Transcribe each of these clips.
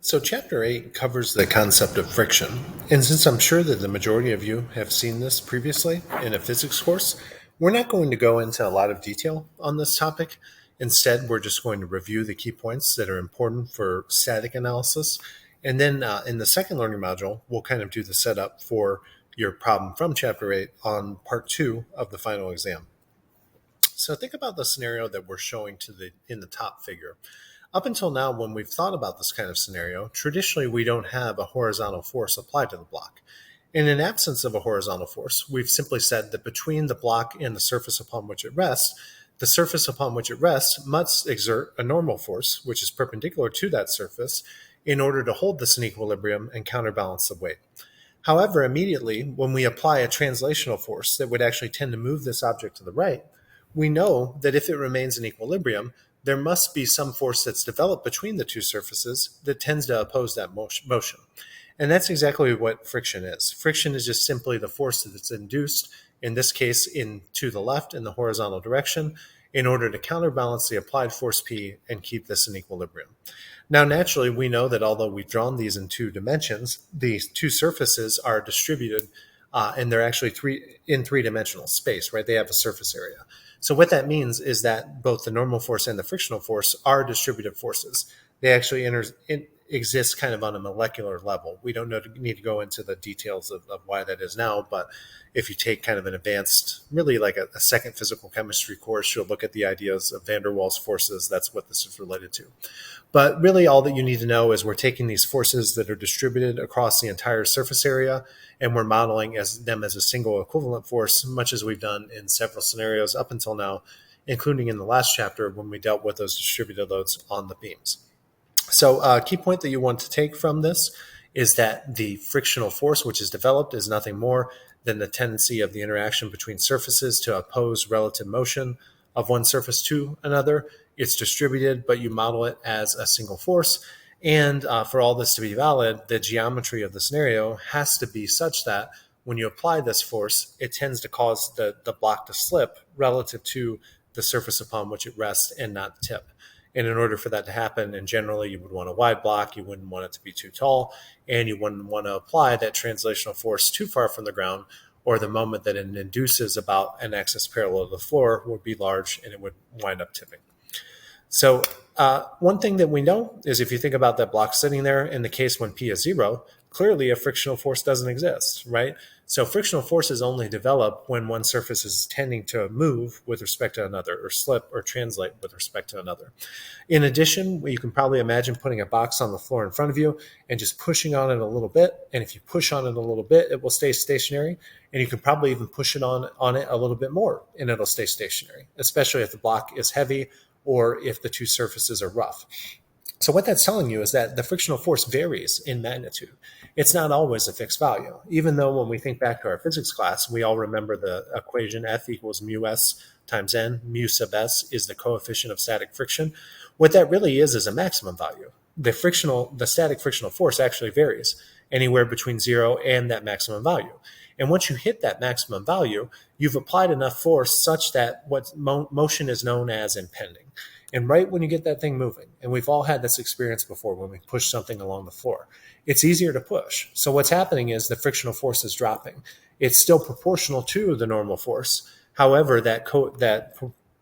So, Chapter 8 covers the concept of friction. And since I'm sure that the majority of you have seen this previously in a physics course, we're not going to go into a lot of detail on this topic. Instead, we're just going to review the key points that are important for static analysis. And then in the second learning module, we'll kind of do the setup for your problem from Chapter 8 on part 2 of the final exam. So think about the scenario that we're showing in the top figure. Up until now, when we've thought about this kind of scenario, traditionally we don't have a horizontal force applied to the block. In an absence of a horizontal force, we've simply said that between the block and the surface upon which it rests, the surface upon which it rests must exert a normal force, which is perpendicular to that surface, in order to hold this in equilibrium and counterbalance the weight. However, immediately, when we apply a translational force that would actually tend to move this object to the right, we know that if it remains in equilibrium, there must be some force that's developed between the two surfaces that tends to oppose that motion. And that's exactly what friction is. Friction is just simply the force that's induced, in this case, to the left in the horizontal direction, in order to counterbalance the applied force P and keep this in equilibrium. Now, naturally, we know that although we've drawn these in 2 dimensions, these two surfaces are distributed and they're actually in three-dimensional space, right? They have a surface area. So what that means is that both the normal force and the frictional force are distributive forces. They actually exist kind of on a molecular level. We don't need to go into the details of why that is now, but if you take kind of an advanced, really like a second physical chemistry course, you'll look at the ideas of van der Waals forces. That's what this is related to. But really all that you need to know is we're taking these forces that are distributed across the entire surface area and we're modeling them as a single equivalent force, much as we've done in several scenarios up until now, including in the last chapter when we dealt with those distributed loads on the beams. So a key point that you want to take from this is that the frictional force which is developed is nothing more than the tendency of the interaction between surfaces to oppose relative motion of one surface to another. It's distributed, but you model it as a single force. And for all this to be valid, the geometry of the scenario has to be such that when you apply this force, it tends to cause the block to slip relative to the surface upon which it rests and not the tip. And in order for that to happen, and generally you would want a wide block, you wouldn't want it to be too tall, and you wouldn't want to apply that translational force too far from the ground, or the moment that it induces about an axis parallel to the floor would be large and it would wind up tipping. So one thing that we know is if you think about that block sitting there in the case when P is 0, clearly a frictional force doesn't exist, right? So frictional forces only develop when one surface is tending to move with respect to another or slip or translate with respect to another. In addition, you can probably imagine putting a box on the floor in front of you and just pushing on it a little bit. And if you push on it a little bit, it will stay stationary. And you can probably even push it on it a little bit more and it'll stay stationary, especially if the block is heavy or if the two surfaces are rough. So what that's telling you is that the frictional force varies in magnitude. It's not always a fixed value, even though when we think back to our physics class, we all remember the equation F equals mu S times N. Mu sub S is the coefficient of static friction. What that really is a maximum value. The static frictional force actually varies anywhere between 0 and that maximum value. And once you hit that maximum value, you've applied enough force such that what motion is known as impending. And right when you get that thing moving, and we've all had this experience before when we push something along the floor, it's easier to push. So what's happening is the frictional force is dropping. It's still proportional to the normal force. However, that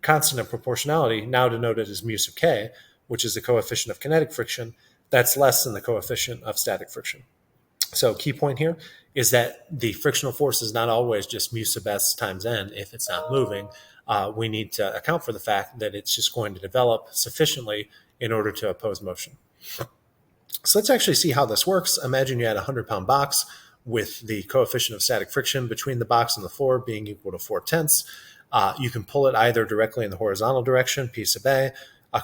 constant of proportionality, now denoted as mu sub k, which is the coefficient of kinetic friction, that's less than the coefficient of static friction. So key point here is that the frictional force is not always just mu sub s times n if it's not moving. We need to account for the fact that it's just going to develop sufficiently in order to oppose motion. So let's actually see how this works. Imagine you had a 100-pound box with the coefficient of static friction between the box and the floor being equal to 4/10. You can pull it either directly in the horizontal direction, P sub a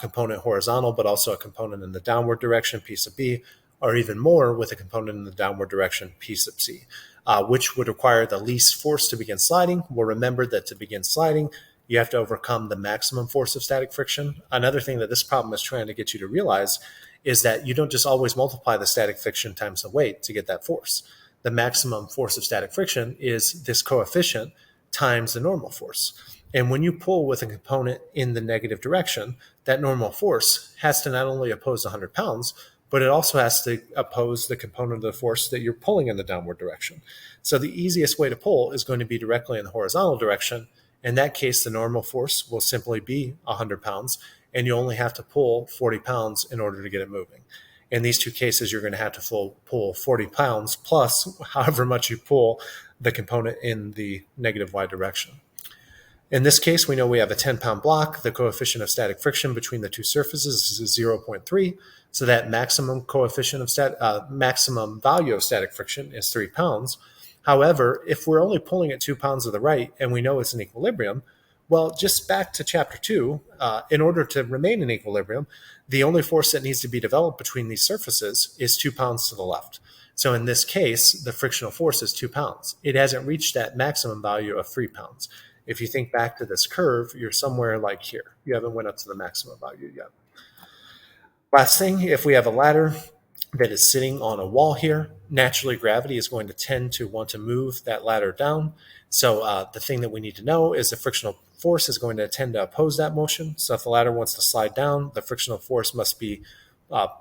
component horizontal, but also a component in the downward direction, P sub B, or even more with a component in the downward direction, P sub C, which would require the least force to begin sliding. We'll remember that to begin sliding, you have to overcome the maximum force of static friction. Another thing that this problem is trying to get you to realize is that you don't just always multiply the static friction times the weight to get that force. The maximum force of static friction is this coefficient times the normal force. And when you pull with a component in the negative direction, that normal force has to not only oppose 100 pounds, but it also has to oppose the component of the force that you're pulling in the downward direction. So the easiest way to pull is going to be directly in the horizontal direction. In that case, the normal force will simply be 100 pounds, and you only have to pull 40 pounds in order to get it moving. In these two cases, you're going to have to pull 40 pounds plus however much you pull the component in the negative y direction. In this case, we know we have a 10-pound block. The coefficient of static friction between the two surfaces is 0.3. So that maximum maximum value of static friction is 3 pounds. However, if we're only pulling at 2 pounds to the right and we know it's in equilibrium, well, just back to chapter 2, in order to remain in equilibrium, the only force that needs to be developed between these surfaces is 2 pounds to the left. So in this case, the frictional force is 2 pounds. It hasn't reached that maximum value of 3 pounds. If you think back to this curve, you're somewhere like here. You haven't went up to the maximum value yet. Last thing, if we have a ladder that is sitting on a wall here, naturally gravity is going to tend to want to move that ladder down. So the thing that we need to know is the frictional force is going to tend to oppose that motion. So if the ladder wants to slide down, the frictional force must be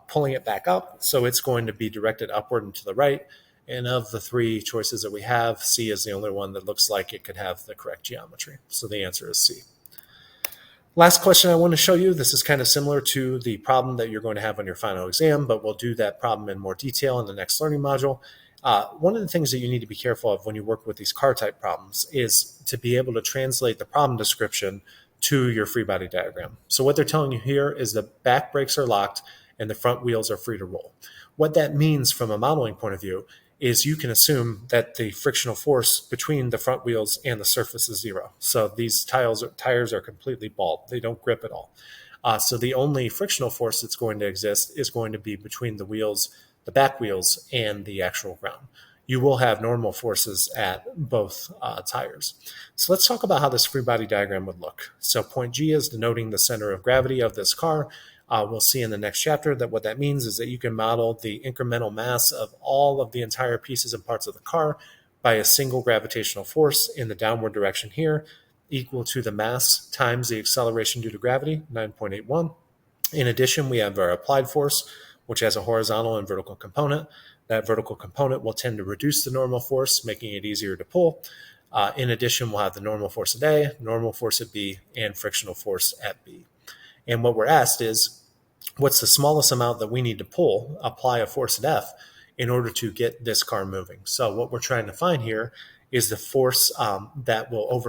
pulling it back up. So it's going to be directed upward and to the right. And of the three choices that we have, C is the only one that looks like it could have the correct geometry. So the answer is C. Last question I want to show you. This is kind of similar to the problem that you're going to have on your final exam, but we'll do that problem in more detail in the next learning module. One of the things that you need to be careful of when you work with these car type problems is to be able to translate the problem description to your free body diagram. So what they're telling you here is the back brakes are locked and the front wheels are free to roll. What that means from a modeling point of view is you can assume that the frictional force between the front wheels and the surface is zero. So these tires are completely bald. They don't grip at all. So the only frictional force that's going to exist is going to be between the wheels, the back wheels, and the actual ground. You will have normal forces at both tires. So let's talk about how this free body diagram would look. So point G is denoting the center of gravity of this car. We'll see in the next chapter that what that means is that you can model the incremental mass of all of the entire pieces and parts of the car by a single gravitational force in the downward direction here, equal to the mass times the acceleration due to gravity, 9.81. In addition, we have our applied force, which has a horizontal and vertical component. That vertical component will tend to reduce the normal force, making it easier to pull. In addition, we'll have the normal force at A, normal force at B, and frictional force at B. And what we're asked is, what's the smallest amount that we need to pull, apply a force at F, in order to get this car moving? So what we're trying to find here is the force that will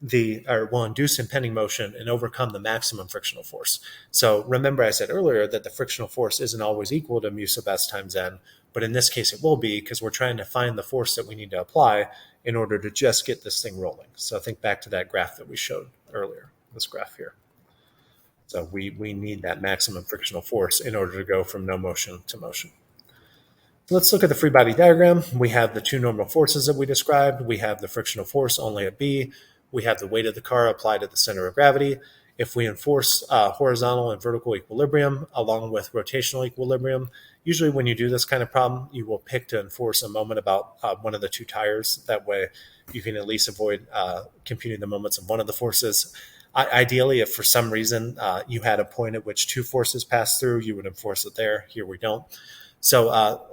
will induce impending motion and overcome the maximum frictional force. So remember I said earlier that the frictional force isn't always equal to mu sub S times N, but in this case it will be, because we're trying to find the force that we need to apply in order to just get this thing rolling. So think back to that graph that we showed earlier, this graph here. So we need that maximum frictional force in order to go from no motion to motion. Let's look at the free body diagram. We have the two normal forces that we described. We have the frictional force only at B. We have the weight of the car applied at the center of gravity. If we enforce horizontal and vertical equilibrium along with rotational equilibrium, usually when you do this kind of problem, you will pick to enforce a moment about one of the two tires. That way you can at least avoid computing the moments of one of the forces. Ideally, if for some reason you had a point at which two forces pass through, you would enforce it there. Here we don't. So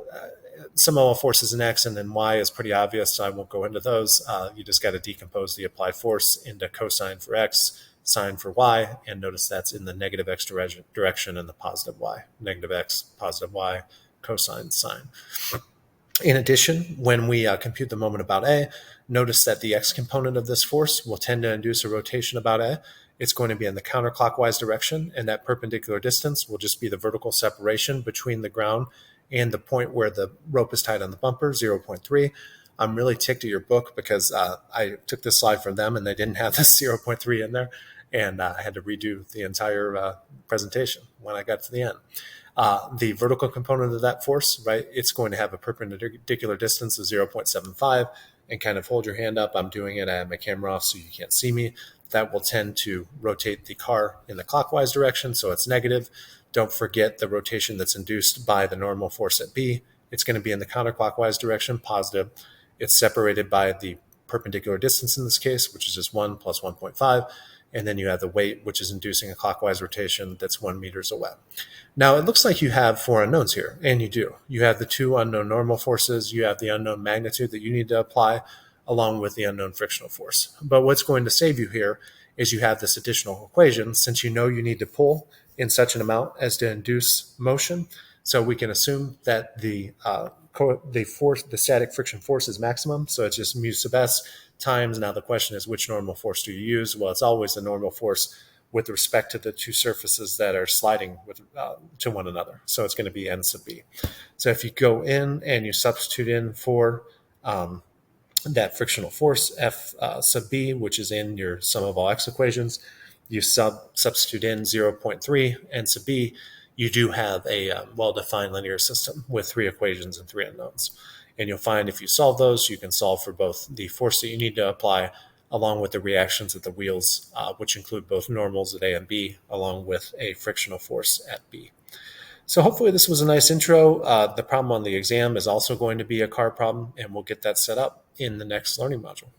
some of forces in X and then Y is pretty obvious, so I won't go into those. You just got to decompose the applied force into cosine for X, sine for Y, and notice that's in the negative X direction and the positive Y. Negative X, positive Y, cosine, sine. In addition, when we compute the moment about A, notice that the X component of this force will tend to induce a rotation about A. It's going to be in the counterclockwise direction, and that perpendicular distance will just be the vertical separation between the ground and the point where the rope is tied on the bumper, 0.3. I'm really ticked at your book because I took this slide from them and they didn't have this 0.3 in there, and I had to redo the entire presentation when I got to the end. The vertical component of that force, right, it's going to have a perpendicular distance of 0.75, and kind of hold your hand up. I'm doing it. I have my camera off so you can't see me. That will tend to rotate the car in the clockwise direction, so it's negative. Don't forget the rotation that's induced by the normal force at B. It's going to be in the counterclockwise direction, positive. It's separated by the perpendicular distance in this case, which is just 1 plus 1.5. and then you have the weight, which is inducing a clockwise rotation that's 1 meters away. Now, it looks like you have 4 unknowns here, and you do. You have the 2 unknown normal forces, you have the unknown magnitude that you need to apply, along with the unknown frictional force. But what's going to save you here is you have this additional equation, since you know you need to pull in such an amount as to induce motion. So we can assume that the static friction force is maximum. So it's just mu sub s times. Now the question is, which normal force do you use? Well, it's always the normal force with respect to the 2 surfaces that are sliding to one another. So it's going to be n sub b. So if you go in and you substitute in for that frictional force, F sub b, which is in your sum of all x equations, you substitute in 0.3 n sub b, you do have a well-defined linear system with 3 equations and 3 unknowns. And you'll find if you solve those, you can solve for both the force that you need to apply along with the reactions at the wheels, which include both normals at A and B, along with a frictional force at B. So hopefully this was a nice intro. The problem on the exam is also going to be a car problem, and we'll get that set up in the next learning module.